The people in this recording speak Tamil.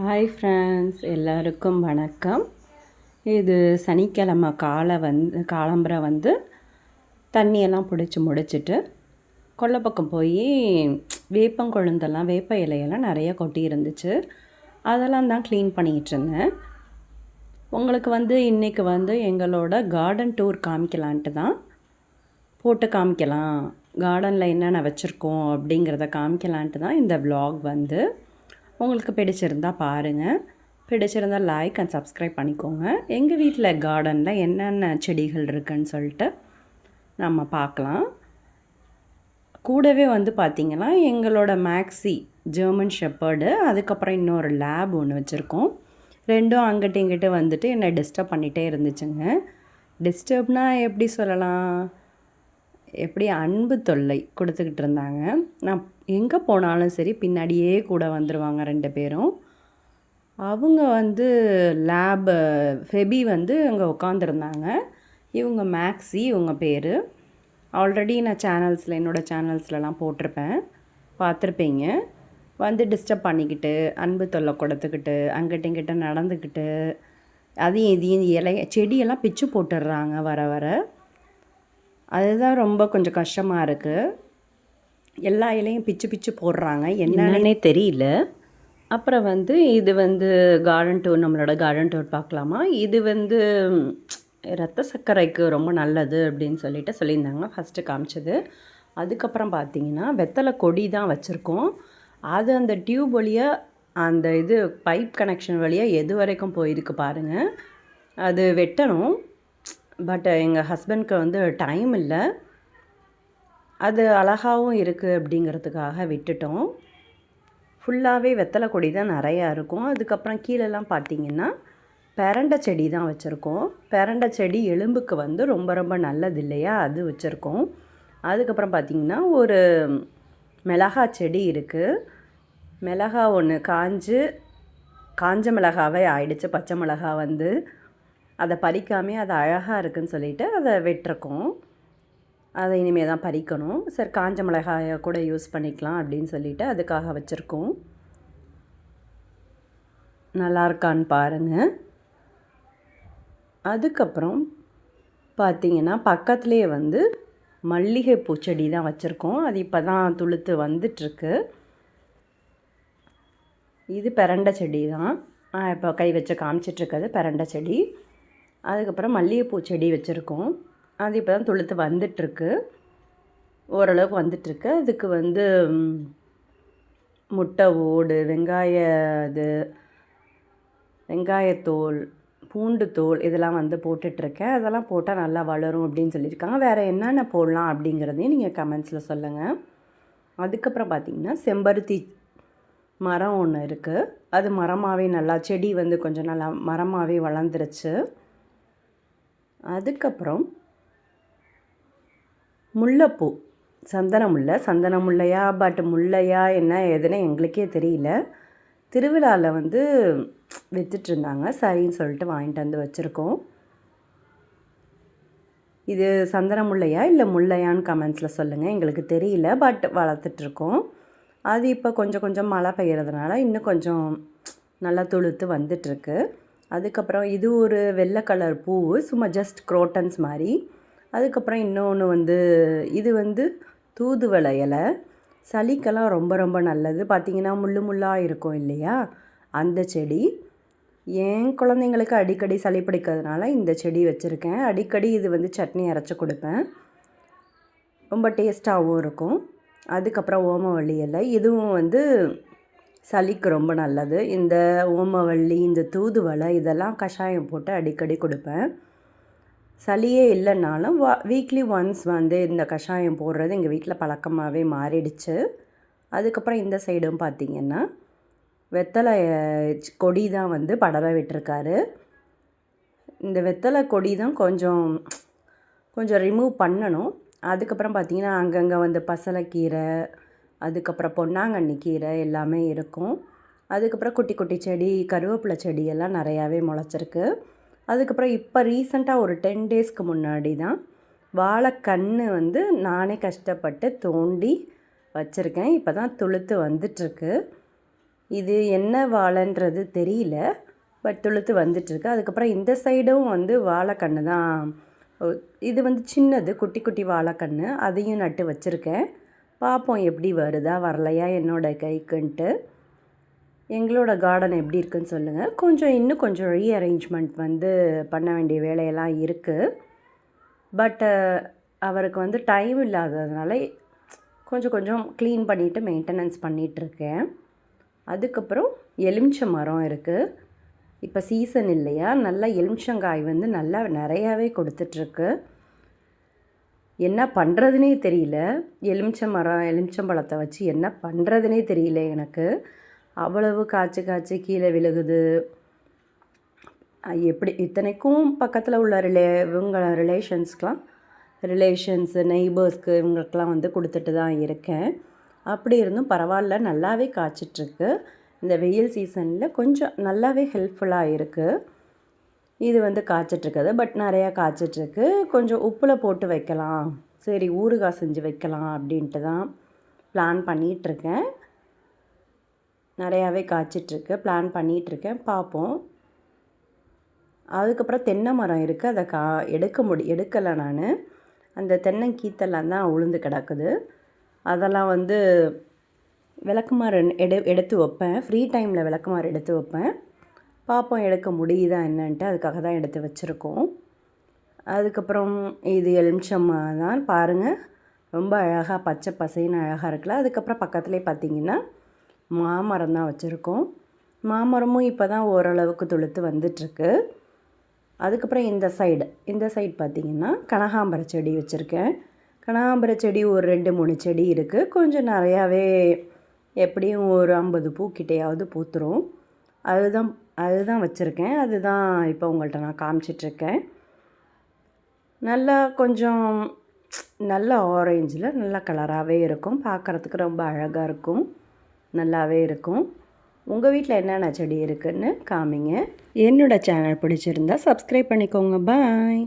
ஹாய் ஃப்ரெண்ட்ஸ், எல்லாருக்கும் வணக்கம். இது சனிக்கிழமை காலம்பரை தண்ணியெல்லாம் பிடிச்சி முடிச்சிட்டு கொல்லை பக்கம் போய் வேப்பங்கொழுந்தெல்லாம் வேப்ப இலையெல்லாம் நிறைய கொட்டி இருந்துச்சு. அதெல்லாம் தான் க்ளீன் பண்ணிகிட்டு இருந்தேன். உங்களுக்கு இன்றைக்கி எங்களோட கார்டன் டூர் காமிக்கலான்ட்டு தான் போட்டு காமிக்கலாம், கார்டனில் என்னென்ன வச்சுருக்கோம் அப்படிங்கிறத காமிக்கலான்ட்டு தான் இந்த விலாக். உங்களுக்கு பிடிச்சிருந்தால் பாருங்கள், பிடிச்சிருந்தால் லைக் அண்ட் சப்ஸ்கிரைப் பண்ணிக்கோங்க. எங்கள் வீட்டில் கார்டனில் என்னென்ன செடிகள் இருக்குதுன்னு சொல்லிட்டு நம்ம பார்க்கலாம். கூடவே பார்த்திங்கன்னா எங்களோட மேக்ஸி ஜெர்மன் ஷெப்பர்டு, அதுக்கப்புறம் இன்னொரு லேப் ஒன்று வச்சுருக்கோம். ரெண்டும் அங்கிட்ட இங்கிட்ட என்னை டிஸ்டர்ப் பண்ணிகிட்டே இருந்துச்சுங்க. டிஸ்டர்ப்னால் எப்படி சொல்லலாம், எப்படி அன்பு தொல்லை கொடுத்துக்கிட்டு இருந்தாங்க. நான் எங்கே போனாலும் சரி பின்னாடியே கூட வந்துடுவாங்க 2 பேரும். அவங்க லேப் ஃபெபி அங்கே உட்காந்துருந்தாங்க. இவங்க மேக்ஸி, இவங்க பேர். ஆல்ரெடி நான் என்னோடய சேனல்ஸ்லலாம் போட்டிருப்பேன், பார்த்துருப்பீங்க. டிஸ்டர்ப் பண்ணிக்கிட்டு அன்பு தொல்லை கொடுத்துக்கிட்டு அங்கிட்ட இங்கிட்ட நடந்துக்கிட்டு அதையும் இதையும் செடியெல்லாம் பிச்சு போட்டுடுறாங்க வர வர. அதுதான் ரொம்ப கொஞ்சம் கஷ்டமாக இருக்குது. எல்லா இலையும் பிச்சு பிச்சு போடுறாங்க, என்னன்னே தெரியல. அப்புறம் இது கார்டன் டூர், நம்மளோட கார்டன் டூர் பார்க்கலாமா. இது இரத்த சர்க்கரைக்கு ரொம்ப நல்லது அப்படின்னு சொல்லியிருந்தாங்க ஃபஸ்ட்டு காமிச்சது. அதுக்கப்புறம் பார்த்திங்கன்னா வெத்தலை கொடி தான் வச்சுருக்கோம். அது அந்த டியூப் வழியாக அந்த பைப் கனெக்ஷன் வழியாக எது வரைக்கும் போயிருக்கு பாருங்கள். அது வெட்டணும், பட் எங்கள் ஹஸ்பண்ட்க்கு டைம் இல்லை. அது அழகாகவும் இருக்குது அப்படிங்கிறதுக்காக விட்டுட்டோம். ஃபுல்லாகவே வெத்தலை கொடி தான் நிறையா இருக்கும். அதுக்கப்புறம் கீழெல்லாம் பார்த்திங்கன்னா பெரண்டை செடி தான் வச்சுருக்கோம். பெரண்டை செடி எலும்புக்கு ரொம்ப ரொம்ப நல்லது இல்லையா, அது வச்சுருக்கோம். அதுக்கப்புறம் பார்த்திங்கன்னா ஒரு மிளகா செடி இருக்குது. மிளகா ஒன்று காஞ்ச மிளகாவே ஆயிடுச்சு. பச்சை மிளகா அதை பறிக்காமே அது அழகாக இருக்குதுன்னு சொல்லிவிட்டு அதை விட்டுருக்கோம். அதை இனிமேல் தான் பறிக்கணும். சரி, காஞ்ச மிளகாயை கூட யூஸ் பண்ணிக்கலாம் அப்படின்னு சொல்லிவிட்டு அதுக்காக வச்சுருக்கோம். நல்லா இருக்கான்னு பாருங்கள். அதுக்கப்புறம் பார்த்திங்கன்னா பக்கத்துலேயே மல்லிகை பூச்செடி தான் வச்சுருக்கோம். அது இப்போ தான் துளுத்து வந்துட்டுருக்கு. இது பெரண்டை செடி தான், இப்போ கை வச்சு காமிச்சிட்ருக்கிறது பெரண்டை செடி. அதுக்கப்புறம் மல்லிகைப்பூ செடி வச்சுருக்கோம். அது இப்போ தான் துளுத்து வந்துட்டுருக்கு, ஓரளவுக்கு வந்துட்டுருக்கு. அதுக்கு முட்டை ஓடு, வெங்காயத்தோல், பூண்டு தோல் இதெல்லாம் போட்டுட்ருக்கேன். அதெல்லாம் போட்டால் நல்லா வளரும் அப்படின்னு சொல்லியிருக்காங்க. வேறு என்னென்ன போடலாம் அப்படிங்கிறதையும் நீங்கள் கமெண்ட்ஸில் சொல்லுங்கள். அதுக்கப்புறம் பார்த்திங்கன்னா செம்பருத்தி மரம் ஒன்று இருக்குது. அது மரமாகவே நல்லா செடி கொஞ்சம் நல்லா மரமாகவே வளர்ந்துருச்சு. அதுக்கப்புறம் முல்லைப்பூ, சந்தன முல்லையா பட் முல்லையா என்ன எதுன்னு எங்களுக்கே தெரியல. திருவிழாவில் விற்றுட்ருந்தாங்க, சரின்னு சொல்லிட்டு வாங்கிட்டு வச்சுருக்கோம். இது சந்தன முல்லையா இல்லை முல்லையான்னு கமெண்ட்ஸில் சொல்லுங்கள், எங்களுக்கு தெரியல. பட் வளர்த்துட்ருக்கோம். அது இப்போ கொஞ்சம் கொஞ்சம் மழை பெய்கிறதுனால இன்னும் கொஞ்சம் நல்லா துளுத்து வந்துட்டுருக்கு. அதுக்கப்புறம் இது ஒரு வெள்ளை கலர் பூ, சும்மா ஜஸ்ட் குரோட்டன்ஸ் மாதிரி. அதுக்கப்புறம் இன்னொன்று இது தூதுவளை இலை, சளிக்கெல்லாம் ரொம்ப ரொம்ப நல்லது. பார்த்திங்கன்னா முள்ளாக இருக்கும் இல்லையா, அந்த செடி. என் குழந்தைங்களுக்கு அடிக்கடி சளி பிடிக்கிறதுனால இந்த செடி வச்சுருக்கேன். அடிக்கடி இது சட்னி அரைச்சி கொடுப்பேன், ரொம்ப டேஸ்ட்டாகவும் இருக்கும். அதுக்கப்புறம் ஓமவல்லி இலை, இதுவும் சளிக்கு ரொம்ப நல்லது. இந்த ஓமவல்லி, இந்த தூதுவளை இதெல்லாம் கஷாயம் போட்டு அடிக்கடி கொடுப்பேன். சளியே இல்லைன்னாலும் வீக்லி ஒன்ஸ் இந்த கஷாயம் போடுறது எங்கள் வீட்டில் பழக்கமாகவே மாறிடுச்சு. அதுக்கப்புறம் இந்த சைடும் பார்த்திங்கன்னா வெத்தலை கொடி தான் படர விட்டுருக்காரு. இந்த வெத்தலை கொடி தான் கொஞ்சம் ரிமூவ் பண்ணணும். அதுக்கப்புறம் பார்த்திங்கன்னா அங்கங்கே பசலைக்கீரை, அதுக்கப்புறம் பொன்னாங்கண்ணி கீரை எல்லாமே இருக்கும். அதுக்கப்புறம் குட்டி குட்டி செடி, கருவேப்பிலை செடியெல்லாம் நிறையாவே முளைச்சிருக்கு. அதுக்கப்புறம் இப்போ ரீசெண்டாக ஒரு 10 டேஸ்க்கு முன்னாடி தான் வாழைக்கன்று நானே கஷ்டப்பட்டு தோண்டி வச்சுருக்கேன். இப்போ தான் துளுத்து வந்துட்டுருக்கு. இது என்ன வாழைன்றது தெரியல, பட் துளுத்து வந்துட்டுருக்கு. அதுக்கப்புறம் இந்த சைடும் வந்து வாழைக்கன்று தான். இது வந்து சின்னது குட்டி குட்டி வாழைக்கன்று, அதையும் நட்டு வச்சுருக்கேன். பார்ப்போம் எப்படி வருதா வரலையா என்னோடய கைக்குன்ட்டு. எங்களோட கார்டன் எப்படி இருக்குன்னு சொல்லுங்கள். இன்னும் கொஞ்சம் ரீஅரேஞ்ச்மெண்ட் வந்து பண்ண வேண்டிய வேலையெல்லாம் இருக்குது. பட்டு அவருக்கு வந்து டைம் இல்லாததுனால கொஞ்சம் கொஞ்சம் க்ளீன் பண்ணிவிட்டு மெயின்டெனன்ஸ் பண்ணிகிட்ருக்கேன். அதுக்கப்புறம் எலுமிச்சை மரம் இருக்குது. இப்போ சீசன் இல்லையா, நல்லா எலுமிச்சங்காய் வந்து நல்லா நிறையாவே கொடுத்துட்ருக்கு. என்ன பண்ணுறதுனே தெரியல. எலுமிச்சம்பழத்தை வச்சு என்ன பண்ணுறதுனே தெரியல எனக்கு. அவ்வளவு காய்ச்சி கீழே விழுகுது. எப்படி இத்தனைக்கும் பக்கத்தில் உள்ள ரிலேஷன்ஸு நெய்பர்ஸ்க்கு இவங்களுக்கெல்லாம் வந்து கொடுத்துட்டு தான் இருக்கேன். அப்படி இருந்தும் பரவாயில்ல, நல்லாவே காய்ச்சிட்ருக்கு. இந்த வெயில் சீசனில் கொஞ்சம் நல்லாவே ஹெல்ப்ஃபுல்லாக இருக்குது. இது வந்து காய்ச்சிட்ருக்குது, பட் நிறையா காய்ச்சிட்ருக்கு. கொஞ்சம் உப்பில் போட்டு வைக்கலாம், சரி ஊறுகாய் செஞ்சு வைக்கலாம் அப்படின்ட்டு தான் பிளான் பண்ணிகிட்ருக்கேன். நிறையாவே காய்ச்சிட்ருக்கு, பிளான் பண்ணிகிட்ருக்கேன், பார்ப்போம். அதுக்கப்புறம் தென்னை மரம் இருக்குது, அதை எடுக்கலை நான். அந்த தென்னங்கீத்தெல்லாம் தான் உளுந்து கிடக்குது. அதெல்லாம் வந்து விளக்குமாறு எடுத்து வைப்பேன். ஃப்ரீ டைமில் விளக்குமாறு எடுத்து வைப்பேன். பார்ப்போம் எடுக்க முடியுதா என்னன்ட்டு, அதுக்காக தான் எடுத்து வச்சுருக்கோம். அதுக்கப்புறம் இது எலுமிச்சம்பழம் தான் பாருங்கள், ரொம்ப அழகாக பச்சை பசைன்னு அழகாக இருக்குல்ல. அதுக்கப்புறம் பக்கத்துலேயே பார்த்திங்கன்னா மாமரம் தான் வச்சுருக்கோம். மாமரமும் இப்போ தான் ஓரளவுக்கு துளுத்து வந்துட்டுருக்கு. அதுக்கப்புறம் இந்த சைடு பார்த்திங்கன்னா கனகாம்பர செடி வச்சுருக்கேன். கனகாம்பர செடி ஒரு 2-3 செடி இருக்குது. கொஞ்சம் நிறையாவே, எப்படியும் ஒரு 50 பூக்கிட்டையாவது பூத்துரும். அதுதான் வச்சுருக்கேன். அதுதான் இப்போ உங்கள்கிட்ட நான் காமிச்சிட்ருக்கேன். நல்லா கொஞ்சம் நல்ல ஆரேஞ்சில் நல்ல கலராகவே இருக்கும். பார்க்குறதுக்கு ரொம்ப அழகாக இருக்கும், நல்லாவே இருக்கும். உங்கள் வீட்டில் என்னென்ன செடி இருக்குதுன்னு காமிங்க. என்னோடய சேனல் பிடிச்சிருந்தா சப்ஸ்கிரைப் பண்ணிக்கோங்க. பாய்.